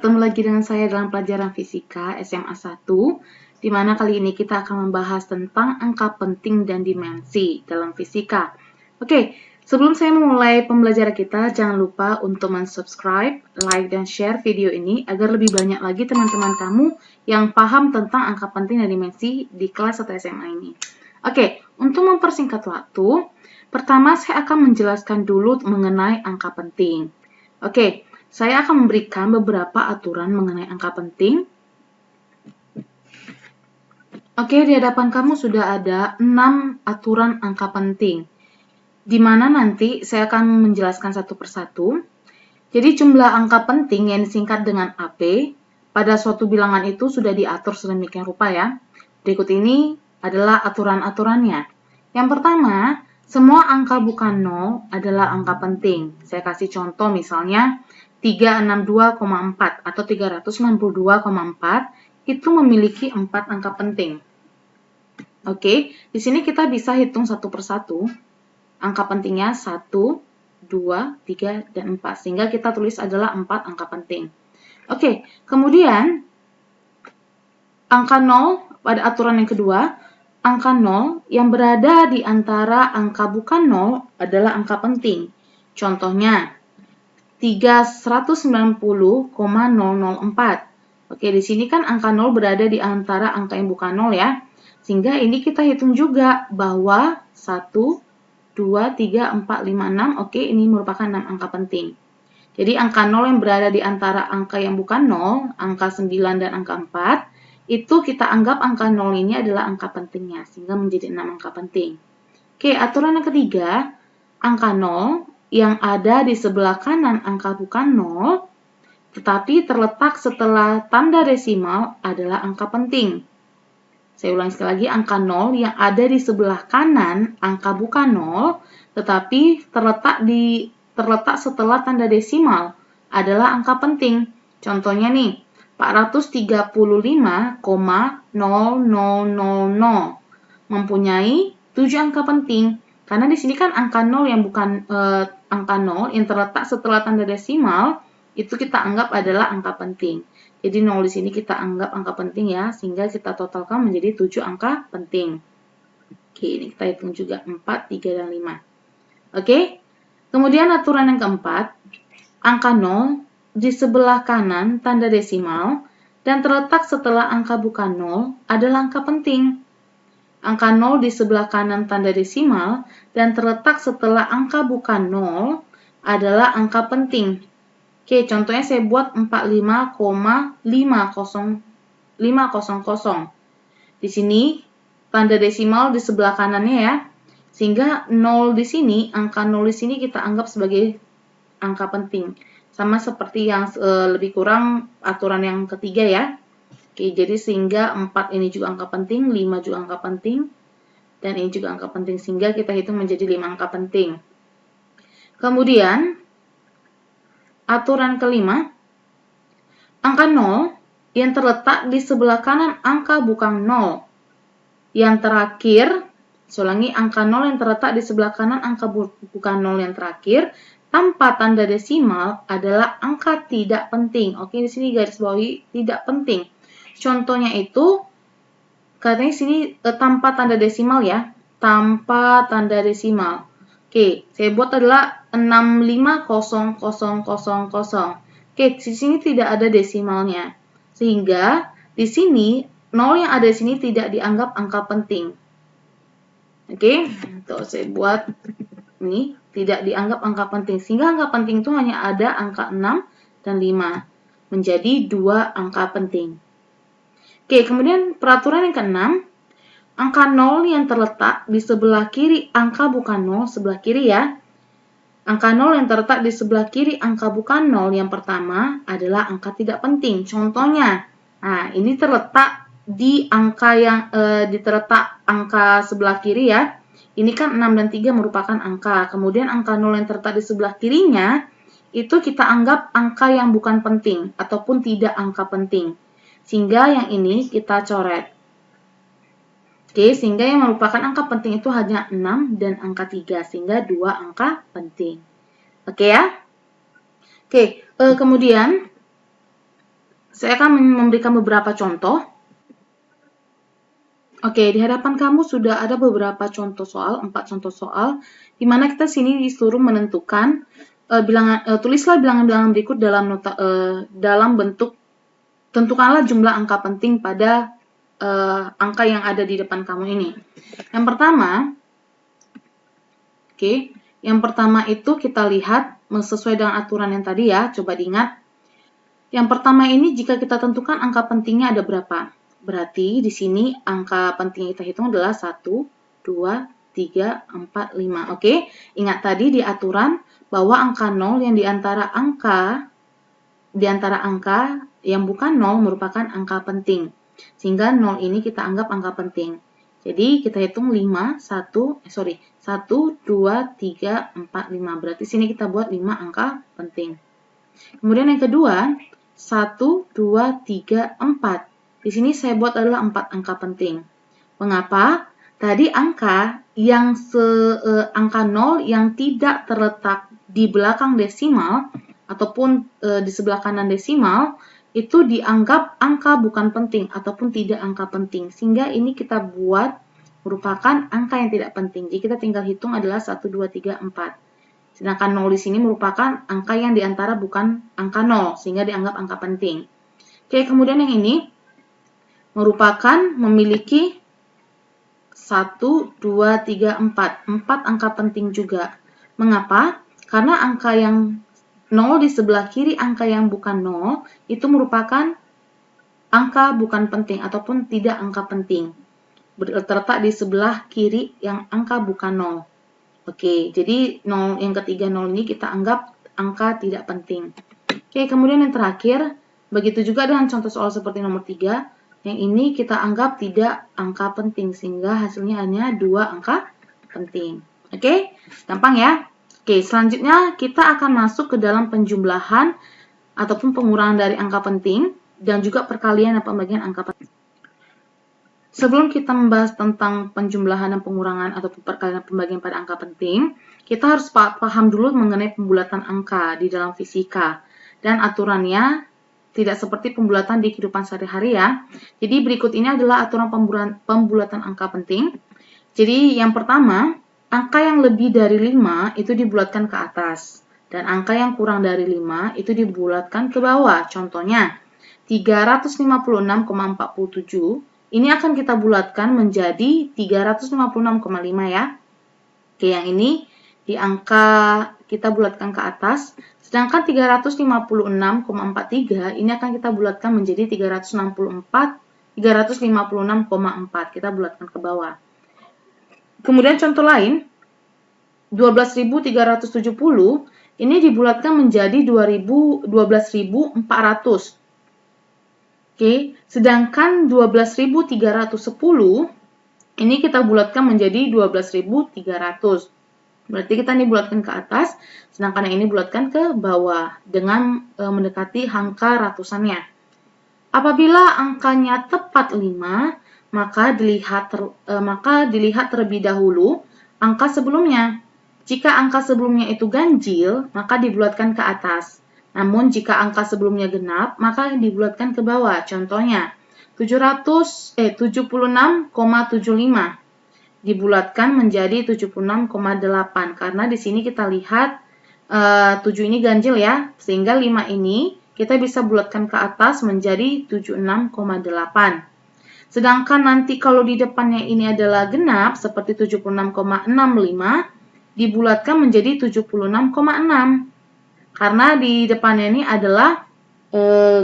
bertemu lagi dengan saya dalam pelajaran Fisika SMA 1, di mana kali ini kita akan membahas tentang angka penting dan dimensi dalam fisika. Oke, sebelum saya memulai pembelajaran kita, jangan lupa untuk subscribe, like, dan share video ini agar lebih banyak lagi teman-teman kamu yang paham tentang angka penting dan dimensi di kelas 1 SMA ini. Oke, untuk mempersingkat waktu, pertama saya akan menjelaskan dulu mengenai angka penting. Oke, saya akan memberikan beberapa aturan mengenai angka penting. Oke, di hadapan kamu sudah ada 6 aturan angka penting, di mana nanti saya akan menjelaskan satu persatu. Jadi jumlah angka penting yang disingkat dengan AP pada suatu bilangan itu sudah diatur sedemikian rupa ya. Berikut ini adalah aturan-aturannya. Yang pertama, semua angka bukan 0 adalah angka penting. Saya kasih contoh misalnya 362,4 atau 362,4 itu memiliki 4 angka penting. Oke, di sini kita bisa hitung satu persatu. Angka pentingnya 1, 2, 3, dan 4. Sehingga kita tulis adalah 4 angka penting. Oke, kemudian angka 0 pada aturan yang kedua, angka 0 yang berada di antara angka bukan 0 adalah angka penting. Contohnya 190,004. Oke, di sini kan angka 0 berada di antara angka yang bukan 0 ya. Sehingga ini kita hitung juga bahwa 1, 2, 3, 4, 5, 6. Oke, ini merupakan 6 angka penting. Jadi angka 0 yang berada di antara angka yang bukan 0, angka 9 dan angka 4, itu kita anggap angka 0 ini adalah angka pentingnya, sehingga menjadi 6 angka penting. Oke, aturan yang ketiga, angka 0 yang ada di sebelah kanan angka bukan 0, tetapi terletak setelah tanda desimal adalah angka penting. Saya ulangi sekali lagi, angka 0 yang ada di sebelah kanan angka bukan 0, tetapi terletak setelah tanda desimal adalah angka penting. Contohnya nih, 435,0000 mempunyai 7 angka penting. Karena di sini kan angka 0 yang bukan angka 0 yang terletak setelah tanda desimal itu kita anggap adalah angka penting. Jadi 0 di sini kita anggap angka penting ya, sehingga kita totalkan menjadi 7 angka penting. Oke, ini kita hitung juga 4, 3, dan 5. Oke, kemudian aturan yang keempat, angka 0 di sebelah kanan tanda desimal dan terletak setelah angka bukan 0 adalah angka penting. Angka 0 di sebelah kanan tanda desimal dan terletak setelah angka bukan 0 adalah angka penting. Oke, contohnya saya buat 45,500. Di sini tanda desimal di sebelah kanannya ya. Sehingga 0 di sini, angka 0 di sini kita anggap sebagai angka penting. Sama seperti yang lebih kurang aturan yang ketiga ya. Oke, jadi sehingga 4 ini juga angka penting, 5 juga angka penting, dan ini juga angka penting. Sehingga kita hitung menjadi 5 angka penting. Kemudian, aturan kelima, angka 0 yang terletak di sebelah kanan angka bukan 0. Yang terakhir, saya ulangi, angka 0 yang terletak di sebelah kanan angka bukan 0 yang terakhir, tanpa tanda desimal adalah angka tidak penting. Oke, di sini garis bawahi tidak penting. Contohnya itu, katanya sini tanpa tanda desimal ya, tanpa tanda desimal. Oke, saya buat adalah 65,000. Oke, di sini tidak ada desimalnya. Sehingga di sini 0 yang ada di sini tidak dianggap angka penting. Oke, tuh saya buat ini tidak dianggap angka penting. Sehingga angka penting itu hanya ada angka 6 dan 5. Menjadi 2 angka penting. Oke, kemudian peraturan yang ke-6, angka 0 yang terletak di sebelah kiri angka bukan 0, sebelah kiri ya. Angka 0 yang terletak di sebelah kiri angka bukan 0 yang pertama adalah angka tidak penting. Contohnya, nah ini terletak di angka yang terletak angka sebelah kiri ya. Ini kan 6 dan 3 merupakan angka. Kemudian angka 0 yang terletak di sebelah kirinya itu kita anggap angka yang bukan penting ataupun tidak angka penting. Sehingga yang ini kita coret. Oke, sehingga yang merupakan angka penting itu hanya 6 dan angka 3, sehingga 2 angka penting. Oke ya? Oke, kemudian Saya akan memberikan beberapa contoh. Oke, di hadapan kamu sudah ada beberapa contoh soal, 4 contoh soal, di mana kita sini disuruh menentukan tulislah bilangan-bilangan berikut dalam bentuk tentukanlah jumlah angka penting pada angka yang ada di depan kamu ini. Yang pertama itu kita lihat sesuai dengan aturan yang tadi ya, coba diingat. Yang pertama ini jika kita tentukan angka pentingnya ada berapa? Berarti di sini angka penting yang kita hitung adalah 1, 2, 3, 4, 5. Oke, ingat tadi di aturan bahwa angka 0 yang di antara angka yang bukan 0 merupakan angka penting. Sehingga 0 ini kita anggap angka penting. Jadi kita hitung 1, 2, 3, 4, 5. Berarti sini kita buat 5 angka penting. Kemudian yang kedua, 1, 2, 3, 4. Di sini saya buat adalah 4 angka penting. Mengapa? Tadi angka 0 yang tidak terletak di belakang desimal ataupun di sebelah kanan desimal itu dianggap angka bukan penting ataupun tidak angka penting. Sehingga ini kita buat merupakan angka yang tidak penting. Jadi kita tinggal hitung adalah 1, 2, 3, 4. Sedangkan 0 di sini merupakan angka yang diantara bukan angka 0 sehingga dianggap angka penting. Oke, kemudian yang ini memiliki 1, 2, 3, 4. 4 angka penting juga. Mengapa? Karena angka yang 0 di sebelah kiri angka yang bukan 0 itu merupakan angka bukan penting ataupun tidak angka penting. Terletak di sebelah kiri yang angka bukan 0. Oke, jadi 0 yang ketiga 0 ini kita anggap angka tidak penting. Oke, kemudian yang terakhir, begitu juga dengan contoh soal seperti nomor 3. Yang ini kita anggap tidak angka penting, sehingga hasilnya hanya 2 angka penting. Oke, gampang ya? Oke, selanjutnya kita akan masuk ke dalam penjumlahan ataupun pengurangan dari angka penting, dan juga perkalian dan pembagian angka penting. Sebelum kita membahas tentang penjumlahan dan pengurangan ataupun perkalian dan pembagian pada angka penting, kita harus paham dulu mengenai pembulatan angka di dalam fisika. Dan aturannya tidak seperti pembulatan di kehidupan sehari-hari ya. Jadi berikut ini adalah aturan pembulatan angka penting. Jadi yang pertama, angka yang lebih dari 5 itu dibulatkan ke atas. Dan angka yang kurang dari 5 itu dibulatkan ke bawah. Contohnya, 356,47 ini akan kita bulatkan menjadi 356,5 ya. Oke, yang ini di angka kita bulatkan ke atas. Sedangkan 356,43 ini akan kita bulatkan menjadi 356,4. Kita bulatkan ke bawah. Kemudian contoh lain, 12.370 ini dibulatkan menjadi 12.400. Oke, sedangkan 12.310 ini kita bulatkan menjadi 12.300. Berarti kita ini bulatkan ke atas, sedangkan yang ini bulatkan ke bawah dengan mendekati angka ratusannya. Apabila angkanya tepat 5, maka dilihat terlebih dahulu angka sebelumnya. Jika angka sebelumnya itu ganjil, maka dibulatkan ke atas. Namun jika angka sebelumnya genap, maka dibulatkan ke bawah. Contohnya 76,75 dibulatkan menjadi 76,8 karena di sini kita lihat 7 ini ganjil ya, sehingga 5 ini kita bisa bulatkan ke atas menjadi 76,8. Sedangkan nanti kalau di depannya ini adalah genap seperti 76,65 dibulatkan menjadi 76,6 karena di depannya ini adalah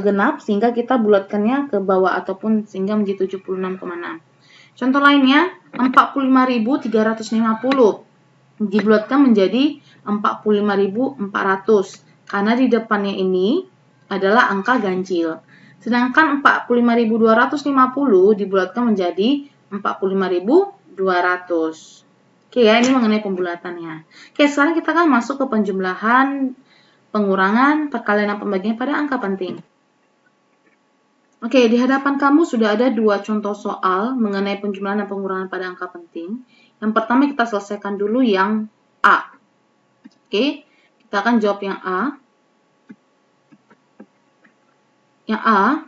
genap sehingga kita bulatkannya ke bawah ataupun sehingga menjadi 76,6. Contoh lainnya, 45.350 dibulatkan menjadi 45.400 karena di depannya ini adalah angka ganjil. Sedangkan 45.250 dibulatkan menjadi 45.200. Oke ya, ini mengenai pembulatannya. Oke, sekarang kita akan masuk ke penjumlahan, pengurangan, perkalian dan pembagian pada angka penting. Oke, di hadapan kamu sudah ada 2 contoh soal mengenai penjumlahan dan pengurangan pada angka penting. Yang pertama kita selesaikan dulu yang A. Oke, kita akan jawab yang A. Yang A,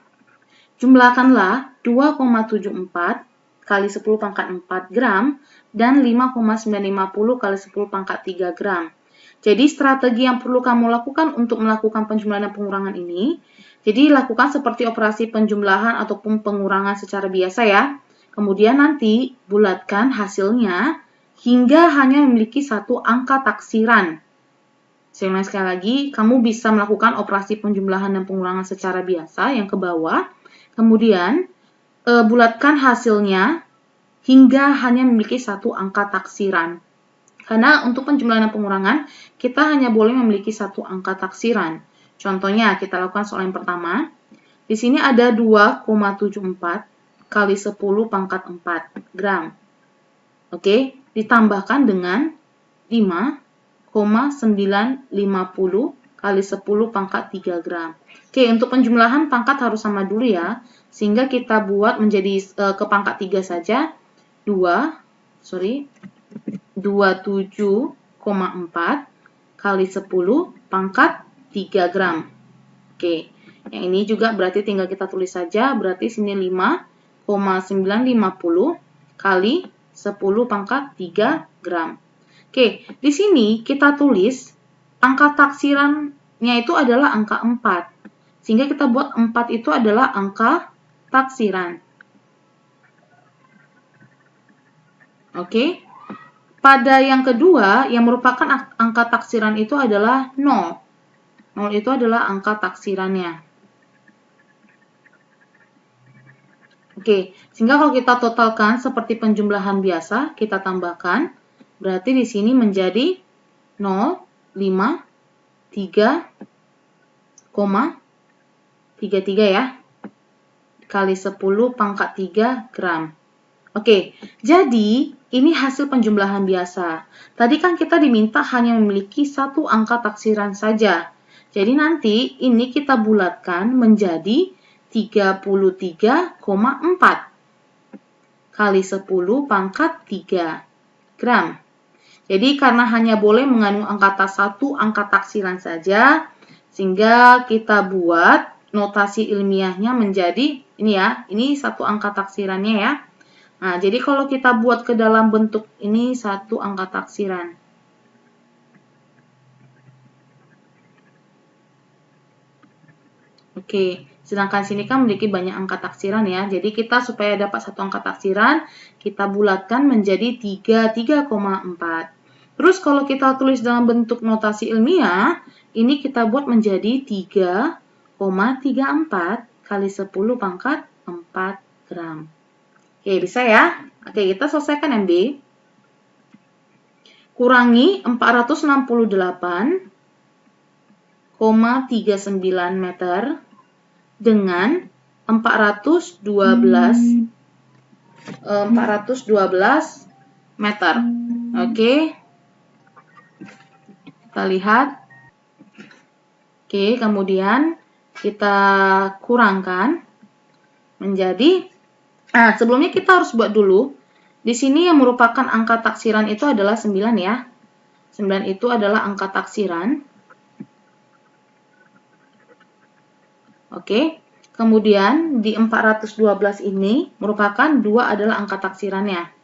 jumlahkanlah 2,74 kali 10 pangkat 4 gram dan 5,950 kali 10 pangkat 3 gram. Jadi strategi yang perlu kamu lakukan untuk melakukan penjumlahan dan pengurangan ini, jadi lakukan seperti operasi penjumlahan ataupun pengurangan secara biasa ya. Kemudian nanti bulatkan hasilnya hingga hanya memiliki satu angka taksiran. Saya ulangi sekali lagi, kamu bisa melakukan operasi penjumlahan dan pengurangan secara biasa yang ke bawah. Kemudian bulatkan hasilnya hingga hanya memiliki satu angka taksiran. Karena untuk penjumlahan dan pengurangan, kita hanya boleh memiliki satu angka taksiran. Contohnya, kita lakukan soal yang pertama. Di sini ada 2,74 kali 10 pangkat 4 gram. Oke, ditambahkan dengan 5,950 kali 10 pangkat 3 gram. Oke, untuk penjumlahan pangkat harus sama dulu ya. Sehingga kita buat menjadi ke pangkat 3 saja. 27,4 kali 10 pangkat 3 gram. Oke, yang ini juga berarti tinggal kita tulis saja. Berarti sini 5,950 kali 10 pangkat 3 gram. Oke, di sini kita tulis angka taksirannya itu adalah angka 4. Sehingga kita buat 4 itu adalah angka taksiran. Oke. Pada yang kedua, yang merupakan angka taksiran itu adalah 0. 0 itu adalah angka taksirannya. Oke, sehingga kalau kita totalkan seperti penjumlahan biasa, kita tambahkan, berarti di sini menjadi 0, 5, 3,33 ya, kali 10 pangkat 3 gram. Oke, jadi ini hasil penjumlahan biasa. Tadi kan kita diminta hanya memiliki satu angka taksiran saja. Jadi nanti ini kita bulatkan menjadi 33,4 kali 10 pangkat 3 gram. Jadi karena hanya boleh mengandung satu angka taksiran saja, sehingga kita buat notasi ilmiahnya menjadi ini ya, ini satu angka taksirannya ya. Nah, jadi kalau kita buat ke dalam bentuk ini satu angka taksiran. Oke, sedangkan sini kan memiliki banyak angka taksiran ya. Jadi kita supaya dapat satu angka taksiran, kita bulatkan menjadi 33,4. Terus kalau kita tulis dalam bentuk notasi ilmiah, ini kita buat menjadi 3,34 kali 10 pangkat 4 gram. Oke, bisa ya? Oke, kita selesaikan MB. Kurangi 468,39 meter dengan 412 meter. Oke. Kita lihat. Oke, kemudian kita kurangkan menjadi sebelumnya kita harus buat dulu. Di sini yang merupakan angka taksiran itu adalah 9 ya. 9 itu adalah angka taksiran. Oke. Kemudian di 412 ini merupakan 2 adalah angka taksirannya.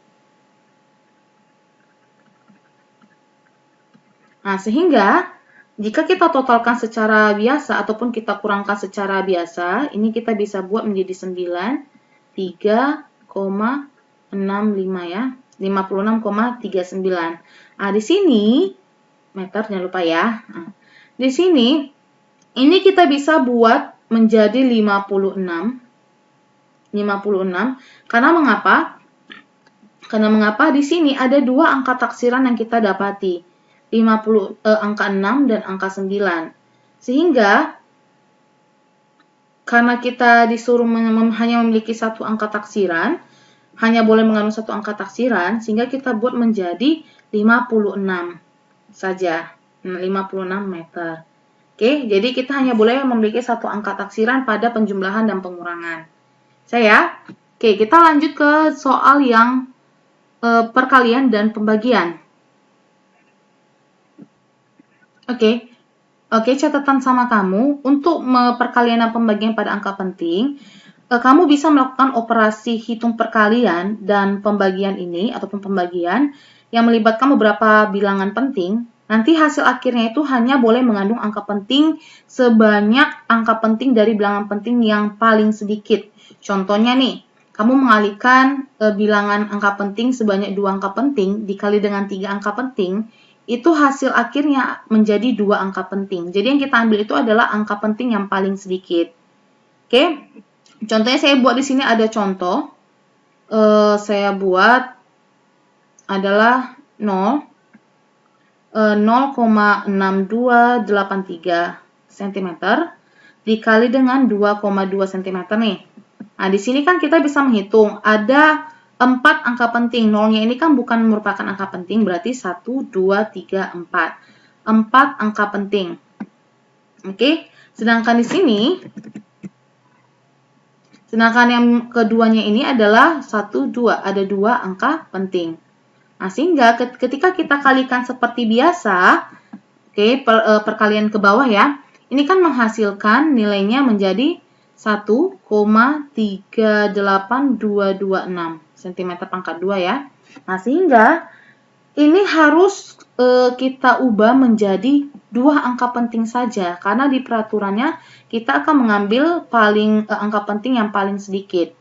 Nah, sehingga jika kita totalkan secara biasa ataupun kita kurangkan secara biasa, ini kita bisa buat menjadi 3,65 ya. 56,39. Nah, di sini meter jangan lupa ya. Nah, di sini ini kita bisa buat menjadi 56. Karena mengapa? Karena mengapa di sini ada dua angka taksiran yang kita dapati. Angka 6 dan angka 9. Sehingga karena kita disuruh hanya memiliki satu angka taksiran, hanya boleh mengandung satu angka taksiran, sehingga kita buat menjadi 56 saja. 56 meter. Oke, jadi kita hanya boleh memiliki satu angka taksiran pada penjumlahan dan pengurangan. Saya. Oke, kita lanjut ke soal yang perkalian dan pembagian. Oke, catatan sama kamu untuk perkalian dan pembagian pada angka penting. kamu bisa melakukan operasi hitung perkalian dan pembagian ini, ataupun pembagian yang melibatkan beberapa bilangan penting, nanti hasil akhirnya itu hanya boleh mengandung angka penting sebanyak angka penting dari bilangan penting yang paling sedikit. Contohnya nih, kamu mengalihkan bilangan angka penting sebanyak 2 angka penting dikali dengan 3 angka penting, itu hasil akhirnya menjadi 2 angka penting. Jadi yang kita ambil itu adalah angka penting yang paling sedikit. Oke? Contohnya saya buat di sini ada contoh. Saya buat adalah 0,6283 cm dikali dengan 2,2 cm nih. Nah, di sini kan kita bisa menghitung ada 4 angka penting. Nolnya ini kan bukan merupakan angka penting, berarti 1, 2, 3, 4. 4 angka penting. Oke, sedangkan di sini yang keduanya ini adalah 1, 2. Ada 2 angka penting. Nah, sehingga ketika kita kalikan seperti biasa, perkalian ke bawah ya, ini kan menghasilkan nilainya menjadi 1,38226 cm pangkat 2 ya. Nah, sehingga ini harus kita ubah menjadi 2 angka penting saja, karena di peraturannya kita akan mengambil angka penting yang paling sedikit.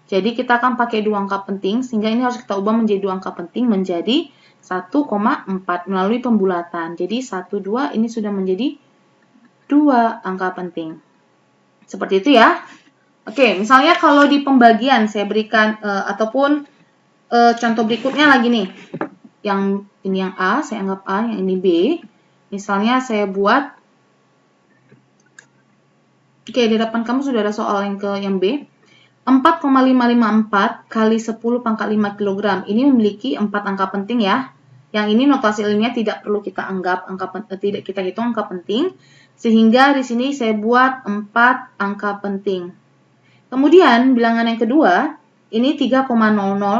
Jadi kita akan pakai 2 angka penting, sehingga ini harus kita ubah menjadi 2 angka penting menjadi 1,4 melalui pembulatan. Jadi 1, 2 ini sudah menjadi 2 angka penting. Seperti itu ya. Oke, misalnya kalau di pembagian saya berikan ataupun contoh berikutnya lagi nih. Yang ini yang A, saya anggap A, yang ini B. Misalnya saya buat, di depan kamu sudah ada soal yang B. 4,554 kali 10 pangkat 5 kg. Ini memiliki 4 angka penting ya. Yang ini notasi ilmiah tidak perlu kita anggap tidak kita hitung angka penting. Sehingga di sini saya buat 4 angka penting. Kemudian bilangan yang kedua, ini 3,00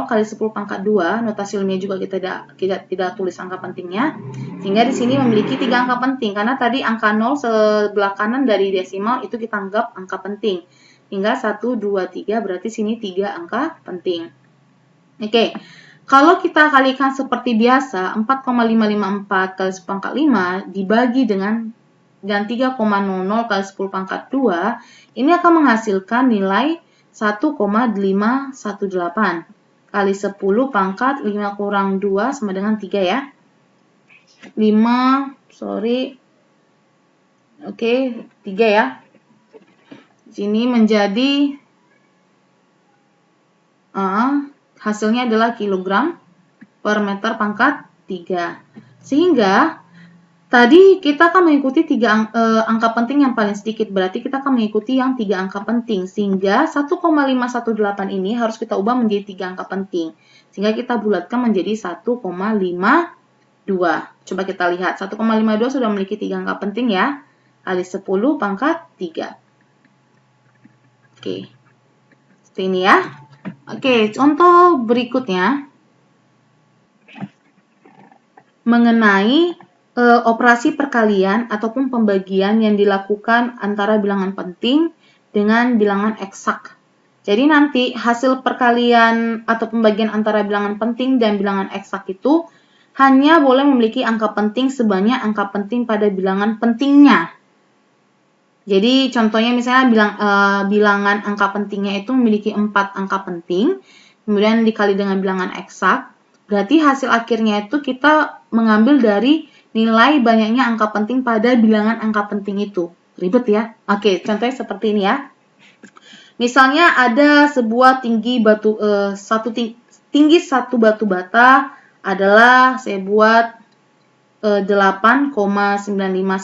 kali 10 pangkat 2, notasi ilmiah juga kita tidak tulis angka pentingnya. Sehingga di sini memiliki 3 angka penting, karena tadi angka 0 sebelah kanan dari desimal itu kita anggap angka penting. Hingga 1, 2, 3, berarti sini 3 angka penting. Oke, kalau kita kalikan seperti biasa, 4,554 kali 10 pangkat 5 dibagi dan 3,00 kali 10 pangkat 2, ini akan menghasilkan nilai 1,518 kali 10 pangkat 5 kurang 2 sama dengan 3 ya. 3 ya. Sini menjadi hasilnya adalah kilogram per meter pangkat 3. Sehingga tadi kita akan mengikuti 3 angka penting yang paling sedikit, berarti kita akan mengikuti yang 3 angka penting. Sehingga 1,518 ini harus kita ubah menjadi 3 angka penting. Sehingga kita bulatkan menjadi 1,52. Coba kita lihat, 1,52 sudah memiliki 3 angka penting ya, kali 10 pangkat 3. Oke, seperti ini ya. Oke, contoh berikutnya mengenai operasi perkalian ataupun pembagian yang dilakukan antara bilangan penting dengan bilangan eksak. Jadi nanti hasil perkalian atau pembagian antara bilangan penting dan bilangan eksak itu hanya boleh memiliki angka penting sebanyak angka penting pada bilangan pentingnya. Jadi contohnya misalnya bilangan angka pentingnya itu memiliki 4 angka penting, kemudian dikali dengan bilangan eksak, berarti hasil akhirnya itu kita mengambil dari nilai banyaknya angka penting pada bilangan angka penting itu. Ribet ya? Oke, contohnya seperti ini ya. Misalnya ada sebuah tinggi satu batu bata adalah saya buat 8,95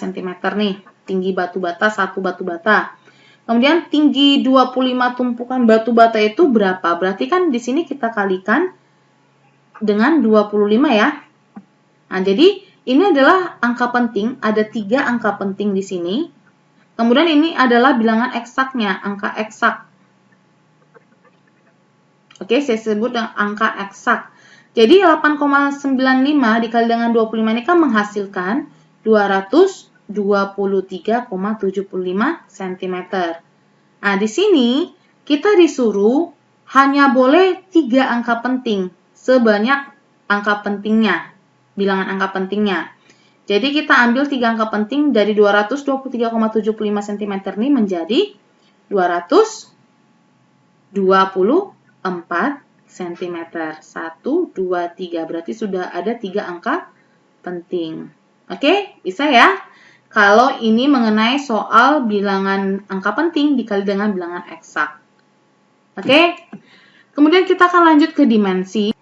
cm nih. Tinggi batu bata, satu batu bata. Kemudian tinggi 25 tumpukan batu bata itu berapa? Berarti kan di sini kita kalikan dengan 25 ya. Nah, jadi ini adalah angka penting, ada 3 angka penting di sini. Kemudian ini adalah bilangan eksaknya, angka eksak. Oke, saya sebut dengan angka eksak. Jadi 8,95 dikali dengan 25 ini kan menghasilkan 223,75 cm. Nah, di sini kita disuruh hanya boleh 3 angka penting, sebanyak angka pentingnya, bilangan angka pentingnya. Jadi kita ambil 3 angka penting dari 223,75 cm ini menjadi 224 cm. 1, 2, 3. Berarti sudah ada 3 angka penting. Oke, bisa ya? Kalau ini mengenai soal bilangan angka penting dikali dengan bilangan eksak. Oke? Kemudian kita akan lanjut ke dimensi.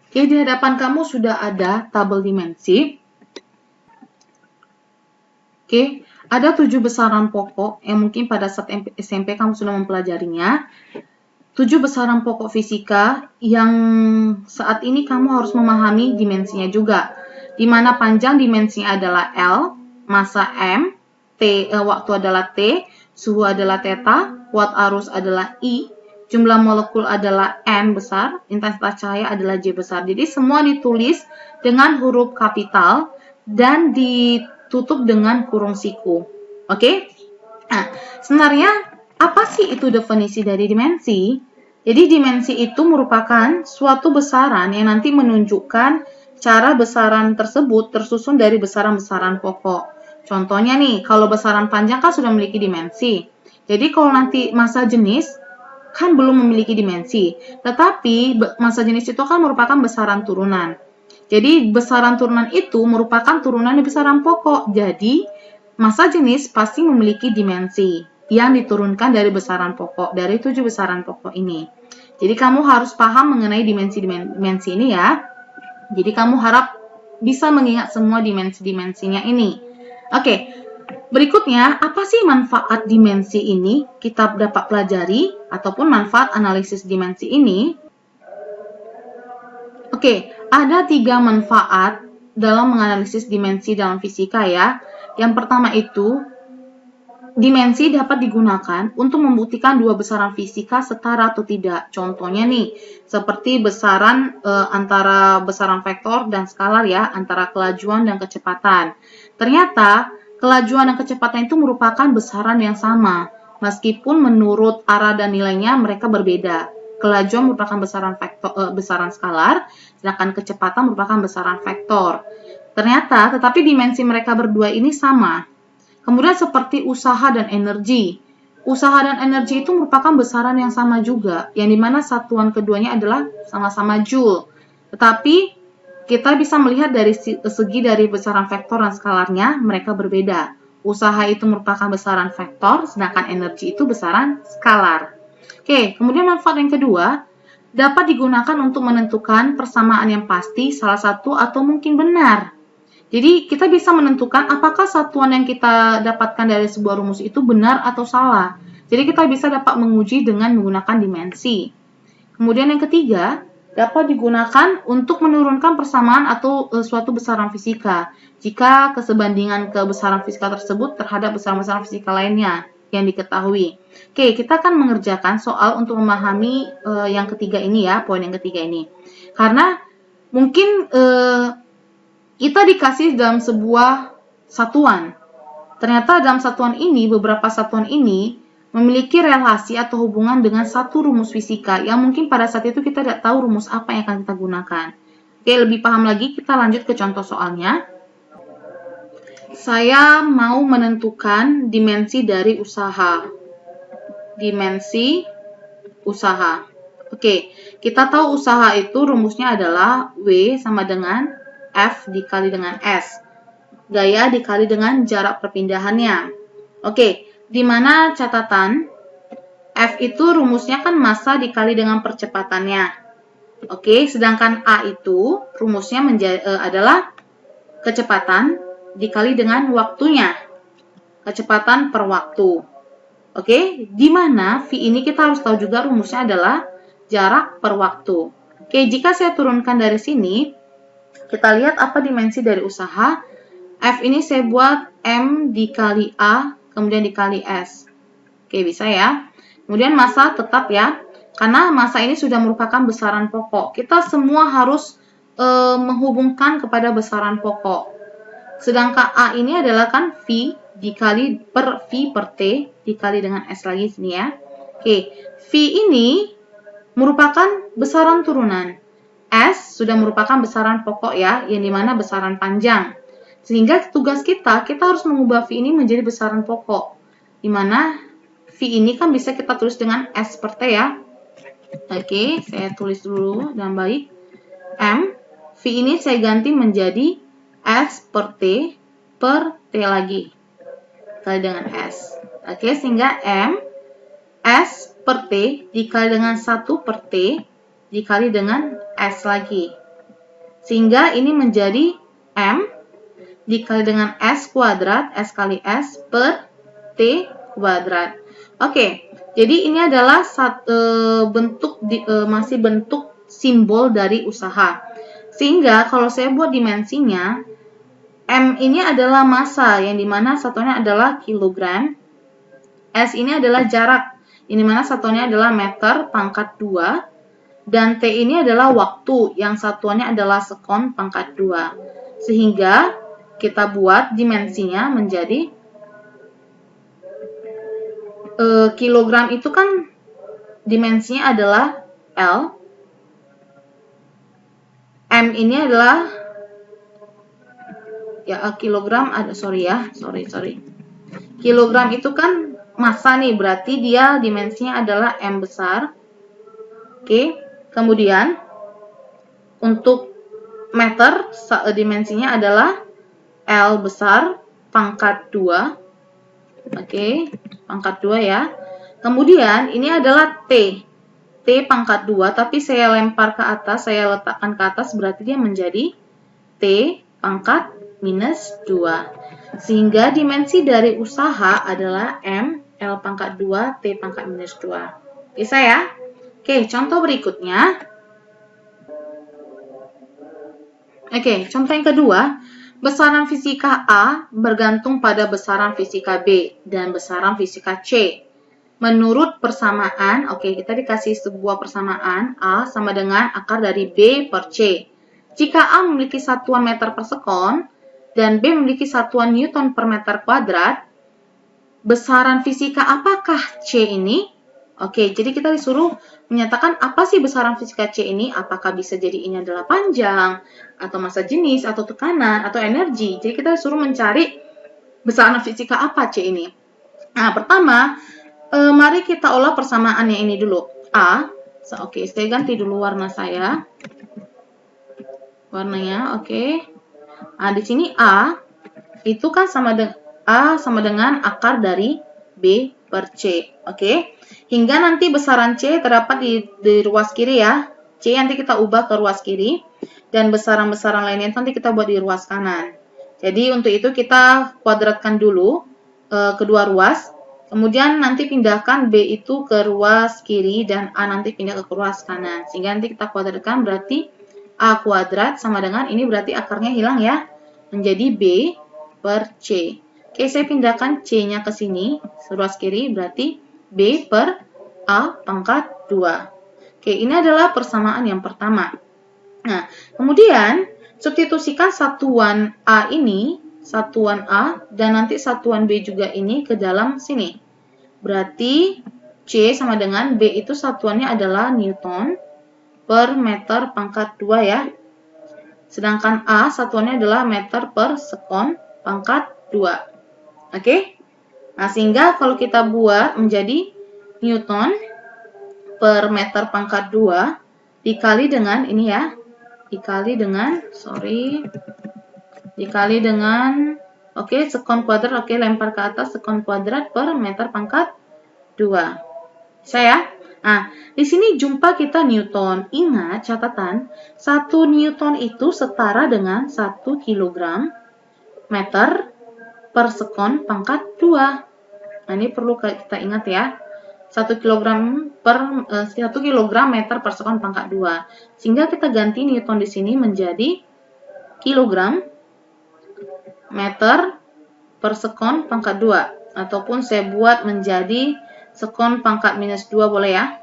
Oke, di hadapan kamu sudah ada tabel dimensi. Oke, ada 7 besaran pokok yang mungkin pada saat SMP kamu sudah mempelajarinya. 7 besaran pokok fisika yang saat ini kamu harus memahami dimensinya juga. Di mana panjang dimensinya adalah L, massa M, waktu adalah T, suhu adalah theta, watt arus adalah I, jumlah molekul adalah N besar, intensitas cahaya adalah J besar. Jadi semua ditulis dengan huruf kapital dan ditutup dengan kurung siku. Oke? Nah, sebenarnya apa sih itu definisi dari dimensi? Jadi dimensi itu merupakan suatu besaran yang nanti menunjukkan cara besaran tersebut tersusun dari besaran-besaran pokok. Contohnya nih, kalau besaran panjang kan sudah memiliki dimensi. Jadi kalau nanti massa jenis kan belum memiliki dimensi. Tetapi massa jenis itu kan merupakan besaran turunan. Jadi besaran turunan itu merupakan turunan dari besaran pokok. Jadi massa jenis pasti memiliki dimensi yang diturunkan dari besaran pokok, dari 7 besaran pokok ini. Jadi kamu harus paham mengenai dimensi-dimensi ini ya. Jadi kamu harap bisa mengingat semua dimensi-dimensinya ini. Oke, berikutnya apa sih manfaat dimensi ini? Kita dapat pelajari ataupun manfaat analisis dimensi ini. Oke, ada 3 manfaat dalam menganalisis dimensi dalam fisika ya. Yang pertama itu, dimensi dapat digunakan untuk membuktikan 2 besaran fisika setara atau tidak. Contohnya nih, seperti besaran antara besaran vektor dan skalar ya, antara kelajuan dan kecepatan. Ternyata, kelajuan dan kecepatan itu merupakan besaran yang sama, meskipun menurut arah dan nilainya mereka berbeda. Kelajuan merupakan besaran skalar, sedangkan kecepatan merupakan besaran vektor. Ternyata, tetapi dimensi mereka berdua ini sama. Kemudian seperti usaha dan energi. Usaha dan energi itu merupakan besaran yang sama juga, yang dimana satuan keduanya adalah sama-sama joule. Tetapi kita bisa melihat dari segi dari besaran vektor dan skalarnya, mereka berbeda. Usaha itu merupakan besaran vektor, sedangkan energi itu besaran skalar. Oke, kemudian manfaat yang kedua, dapat digunakan untuk menentukan persamaan yang pasti, salah satu atau mungkin benar. Jadi kita bisa menentukan apakah satuan yang kita dapatkan dari sebuah rumus itu benar atau salah. Jadi kita bisa dapat menguji dengan menggunakan dimensi. Kemudian yang ketiga, dapat digunakan untuk menurunkan persamaan atau suatu besaran fisika. Jika kesebandingan kebesaran fisika tersebut terhadap besaran-besaran fisika lainnya yang diketahui. Oke, kita akan mengerjakan soal untuk memahami yang ketiga ini ya, poin yang ketiga ini. Karena mungkin kita dikasih dalam sebuah satuan. Ternyata dalam satuan ini, beberapa satuan ini memiliki relasi atau hubungan dengan satu rumus fisika yang mungkin pada saat itu kita tidak tahu rumus apa yang akan kita gunakan. Oke, lebih paham lagi, kita lanjut ke contoh soalnya. Saya mau menentukan dimensi dari usaha. Dimensi usaha. Oke, kita tahu usaha itu rumusnya adalah W sama dengan F dikali dengan S. Gaya dikali dengan jarak perpindahannya. Oke, di mana catatan F itu rumusnya kan massa dikali dengan percepatannya. Oke, sedangkan A itu rumusnya adalah kecepatan dikali dengan waktunya. Kecepatan per waktu. Oke, di mana V ini kita harus tahu juga rumusnya adalah jarak per waktu. Oke, jika saya turunkan dari sini, kita lihat apa dimensi dari usaha. F ini saya buat M dikali A, kemudian dikali S. Oke, bisa ya. Kemudian massa tetap ya. Karena massa ini sudah merupakan besaran pokok. Kita semua harus menghubungkan kepada besaran pokok. Sedangkan A ini adalah kan V dikali per V per T dikali dengan S lagi sini ya. Oke, V ini merupakan besaran turunan. S sudah merupakan besaran pokok ya, yang dimana besaran panjang. Sehingga tugas kita harus mengubah V ini menjadi besaran pokok. Dimana V ini kan bisa kita tulis dengan S per T ya. Oke, saya tulis dulu dengan baik. M, V ini saya ganti menjadi S per T lagi. Kali dengan S. Oke, sehingga M, S per T dikali dengan 1 per T dikali dengan S lagi. Sehingga ini menjadi M dikali dengan S kuadrat, S kali S per T kuadrat. Oke, jadi ini adalah masih bentuk simbol dari usaha. Sehingga kalau saya buat dimensinya, M ini adalah massa, yang dimana satuannya adalah kilogram. S ini adalah jarak, yang dimana satuannya adalah meter pangkat 2. Dan T ini adalah waktu, yang satuannya adalah sekon pangkat 2. Sehingga kita buat dimensinya menjadi kilogram itu kan dimensinya adalah L. M ini adalah kilogram ada sorry. Kilogram itu kan massa nih, berarti dia dimensinya adalah M besar. Oke. Kemudian untuk meter dimensinya adalah L besar pangkat 2. Oke, pangkat 2 ya. Kemudian ini adalah T. T pangkat 2, tapi saya lempar ke atas, saya letakkan ke atas, berarti dia menjadi T pangkat minus 2. Sehingga dimensi dari usaha adalah M, L pangkat 2, T pangkat minus 2. Bisa ya? Oke, contoh berikutnya. Oke, contoh yang kedua. Besaran fisika A bergantung pada besaran fisika B dan besaran fisika C. Menurut persamaan, kita dikasih sebuah persamaan A sama dengan akar dari B per C. Jika A memiliki satuan meter per sekon dan B memiliki satuan Newton per meter kuadrat, besaran fisika apakah C ini? Jadi kita disuruh menyatakan apa sih besaran fisika C ini? Apakah bisa jadi ini adalah panjang, atau massa jenis, atau tekanan, atau energi. Jadi kita disuruh mencari besaran fisika apa C ini. Nah, pertama, mari kita olah persamaannya ini dulu. A, saya ganti dulu warna saya. Warnanya, Nah, di sini A, itu kan sama dengan akar dari B per C. Hingga nanti besaran C terdapat di ruas kiri ya. C nanti kita ubah ke ruas kiri. Dan besaran-besaran lainnya nanti kita buat di ruas kanan. Jadi untuk itu kita kuadratkan dulu kedua ruas. Kemudian nanti pindahkan B itu ke ruas kiri dan A nanti pindah ke ruas kanan. Sehingga nanti kita kuadratkan berarti A kuadrat sama dengan ini berarti akarnya hilang ya. Menjadi B per C. Saya pindahkan C-nya ke sini. Ruas kiri berarti B per A pangkat 2. Ini adalah persamaan yang pertama. Nah, kemudian substitusikan satuan A ini, satuan A, dan nanti satuan B juga ini ke dalam sini. Berarti C sama dengan B itu satuannya adalah Newton per meter pangkat 2 ya. Sedangkan A satuannya adalah meter per sekon pangkat 2. Nah, sehingga kalau kita buat menjadi Newton per meter pangkat 2 dikali dengan ini ya. Dikali dengan sekon kuadrat, lempar ke atas sekon kuadrat per meter pangkat 2. Saya. Nah, di sini jumpa kita Newton. Ingat catatan, 1 Newton itu setara dengan 1 kilogram meter per sekon pangkat 2. Nah, ini perlu kita ingat ya. 1 kilogram meter per sekon pangkat 2. Sehingga kita ganti Newton di sini menjadi kilogram meter per sekon pangkat 2. Ataupun saya buat menjadi sekon pangkat minus 2 boleh ya.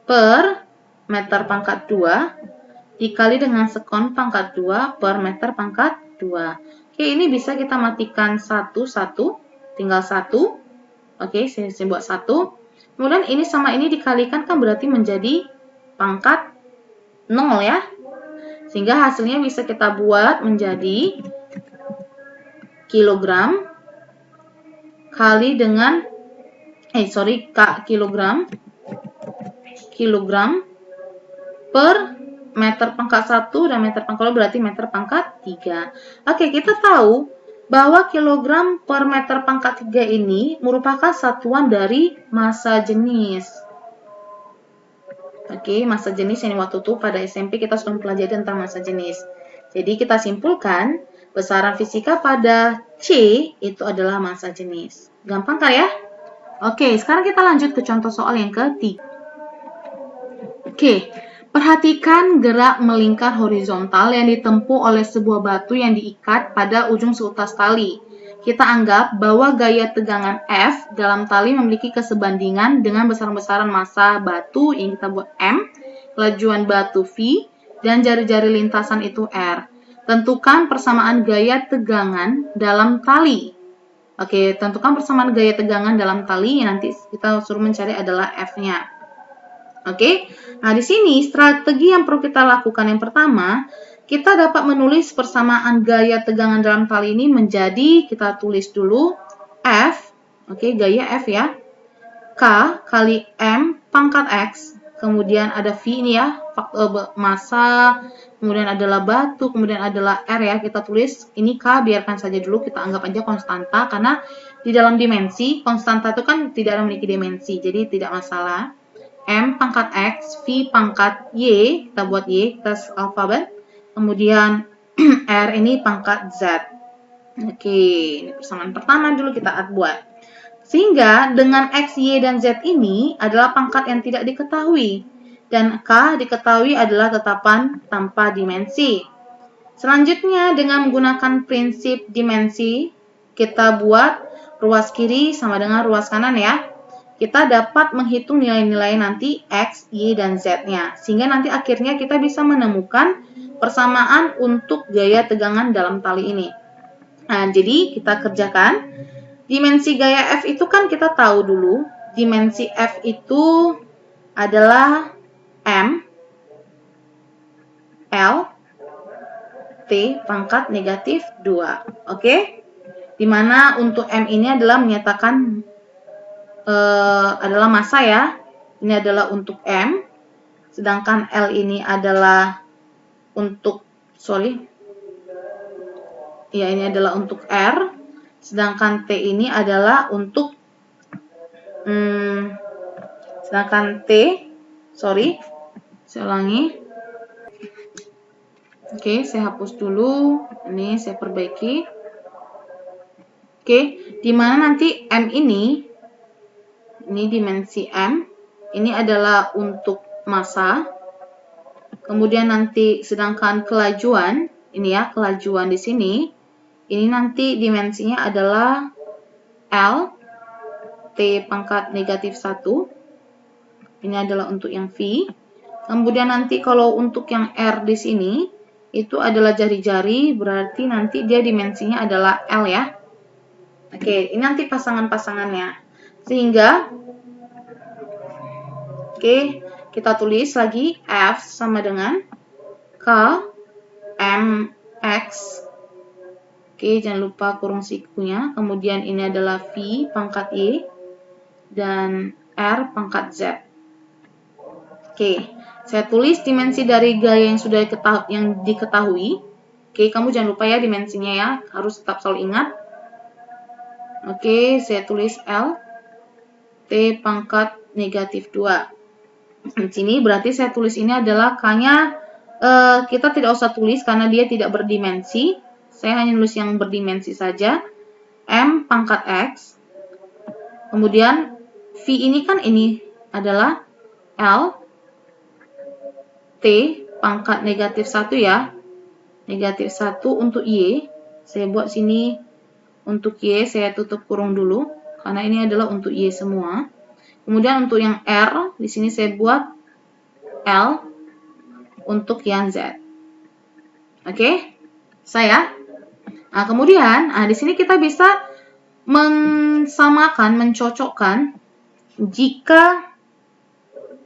Per meter pangkat 2 dikali dengan sekon pangkat 2 per meter pangkat 2. Ini bisa kita matikan satu-satu. Tinggal 1. Saya buat 1. Kemudian ini sama ini dikalikan kan berarti menjadi pangkat 0 ya. Sehingga hasilnya bisa kita buat menjadi kilogram kali dengan kilogram per meter pangkat 1 dan meter pangkat 2 berarti meter pangkat 3. Oke, kita tahu bahwa kilogram per meter pangkat 3 ini merupakan satuan dari massa jenis. Oke, massa jenis yang waktu itu pada SMP kita sudah mempelajari tentang massa jenis. Jadi kita simpulkan besaran fisika pada C itu adalah massa jenis. Gampang kan ya? Oke, sekarang kita lanjut ke contoh soal yang ketiga. Oke, perhatikan gerak melingkar horizontal yang ditempuh oleh sebuah batu yang diikat pada ujung seutas tali. Kita anggap bahwa gaya tegangan F dalam tali memiliki kesebandingan dengan besaran-besaran massa batu yang kita buat M, kelajuan batu V, dan jari-jari lintasan itu R. Tentukan persamaan gaya tegangan dalam tali. Oke, tentukan persamaan gaya tegangan dalam tali yang nanti kita suruh mencari adalah F-nya. Oke, nah di sini strategi yang perlu kita lakukan yang pertama, kita dapat menulis persamaan gaya tegangan dalam tali ini menjadi, kita tulis dulu F, oke, gaya F ya, K kali M pangkat X, kemudian ada V ini ya, massa, kemudian adalah batu, kemudian adalah R ya, kita tulis ini K, biarkan saja dulu, kita anggap aja konstanta, karena di dalam dimensi, konstanta itu kan tidak memiliki dimensi, jadi tidak masalah. M pangkat X, V pangkat Y, kita buat Y, kita alfabet, kemudian R ini pangkat Z. Oke, ini persamaan pertama dulu kita buat. Sehingga dengan X, Y, dan Z ini adalah pangkat yang tidak diketahui. Dan K diketahui adalah tetapan tanpa dimensi. Selanjutnya dengan menggunakan prinsip dimensi, kita buat ruas kiri sama dengan ruas kanan ya. Kita dapat menghitung nilai-nilai nanti X, Y, dan Z-nya. Sehingga nanti akhirnya kita bisa menemukan persamaan untuk gaya tegangan dalam tali ini. Nah, jadi kita kerjakan. Dimensi gaya F itu kan kita tahu dulu. Dimensi F itu adalah M, L, T pangkat negatif 2. Oke? Dimana untuk M ini adalah menyatakan adalah massa ya. Ini adalah untuk M. Sedangkan L ini adalah untuk, ini adalah untuk R. Sedangkan T ini adalah untuk, saya ulangi. Oke, saya hapus dulu. Ini saya perbaiki. Oke, dimana nanti M ini dimensi M, ini adalah untuk massa. Kemudian nanti sedangkan kelajuan, ini ya, kelajuan di sini, ini nanti dimensinya adalah L, T pangkat negatif 1. Ini adalah untuk yang V. Kemudian nanti kalau untuk yang R di sini, itu adalah jari-jari, berarti nanti dia dimensinya adalah L ya. Oke, ini nanti pasangan-pasangannya. Sehingga, oke, kita tulis lagi F sama dengan K, M, X. Oke, jangan lupa kurung sikunya. Kemudian ini adalah V pangkat Y dan R pangkat Z. Oke, saya tulis dimensi dari gaya yang sudah diketahui. Oke, kamu jangan lupa ya dimensinya ya, harus tetap selalu ingat. Oke, saya tulis L, T pangkat negatif 2. Di sini berarti saya tulis ini adalah K-nya, kita tidak usah tulis karena dia tidak berdimensi. Saya hanya nulis yang berdimensi saja. M pangkat X. Kemudian V ini kan ini adalah L, T pangkat negatif 1 ya. Negatif 1 untuk Y. Saya buat sini untuk Y, saya tutup kurung dulu. Karena ini adalah untuk Y semua. Kemudian untuk yang R, di sini saya buat L untuk yang Z. Oke? Saya. Nah, kemudian di sini kita bisa mencocokkan jika,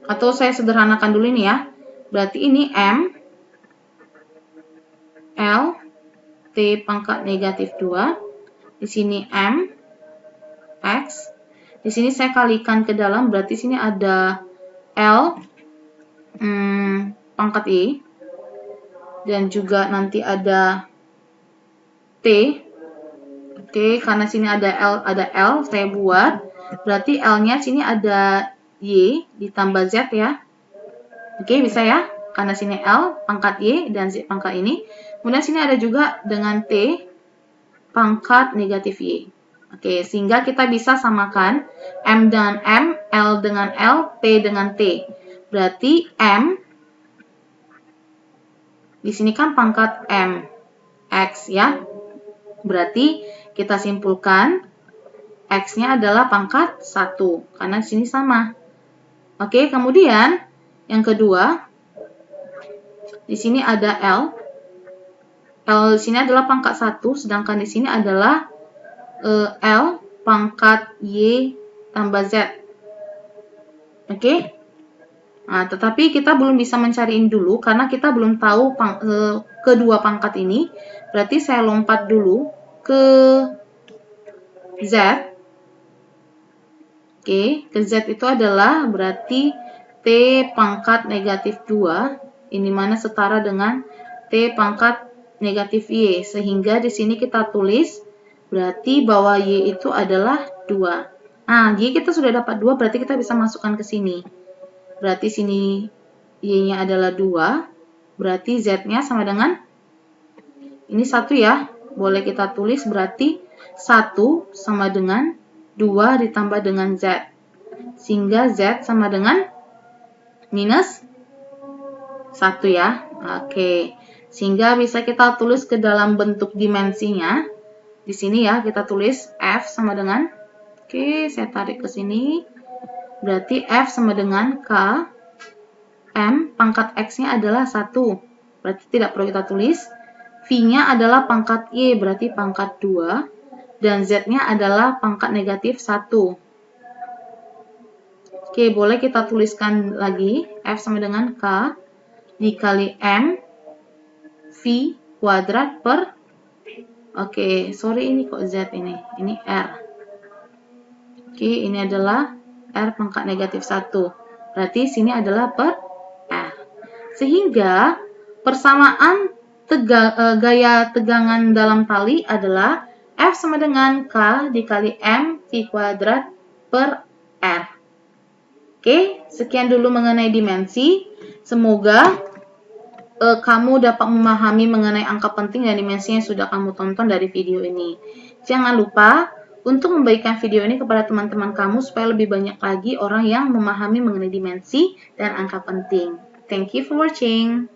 atau saya sederhanakan dulu ini ya, berarti ini M, L, T pangkat negatif 2, di sini M, X, di sini saya kalikan ke dalam, berarti sini ada L, pangkat Y, dan juga nanti ada T. Oke, karena sini ada L, saya buat, berarti L-nya sini ada Y ditambah Z ya. Oke, bisa ya, karena sini L pangkat Y dan Z pangkat ini. Kemudian sini ada juga dengan T pangkat negatif Y. Oke, sehingga kita bisa samakan M dengan M, L dengan L, T dengan T. Berarti M, di sini kan pangkat M, X ya. Berarti kita simpulkan X-nya adalah pangkat 1, karena di sini sama. Oke, kemudian yang kedua, di sini ada L. L di sini adalah pangkat 1, sedangkan di sini adalah L pangkat Y tambah Z. Oke? Nah, tetapi kita belum bisa mencariin dulu karena kita belum tahu kedua pangkat ini. Berarti saya lompat dulu ke Z. Oke, ke Z itu adalah berarti T pangkat negatif 2. Ini mana setara dengan T pangkat negatif Y. Sehingga di sini kita tulis berarti bahwa Y itu adalah 2. Nah, Y kita sudah dapat 2, berarti kita bisa masukkan ke sini. Berarti sini Y-nya adalah 2. Berarti Z-nya sama dengan, ini 1 ya. Boleh kita tulis berarti 1 sama dengan 2 ditambah dengan Z. Sehingga Z sama dengan minus 1 ya. Oke. Sehingga bisa kita tulis ke dalam bentuk dimensinya. Di sini ya, kita tulis F sama dengan, oke, saya tarik ke sini. Berarti F sama dengan K, M, pangkat X-nya adalah 1. Berarti tidak perlu kita tulis. V-nya adalah pangkat Y, berarti pangkat 2. Dan Z-nya adalah pangkat negatif 1. Oke, boleh kita tuliskan lagi. F sama dengan K dikali M, V kuadrat per, oke, sorry ini kok Z ini R. Oke, ini adalah R pangkat negatif 1. Berarti sini adalah per R. Sehingga persamaan gaya tegangan dalam tali adalah F sama dengan K dikali M V kuadrat per R. Oke, sekian dulu mengenai dimensi. Semoga kamu dapat memahami mengenai angka penting dan dimensi yang sudah kamu tonton dari video ini. Jangan lupa untuk membagikan video ini kepada teman-teman kamu supaya lebih banyak lagi orang yang memahami mengenai dimensi dan angka penting. Thank you for watching.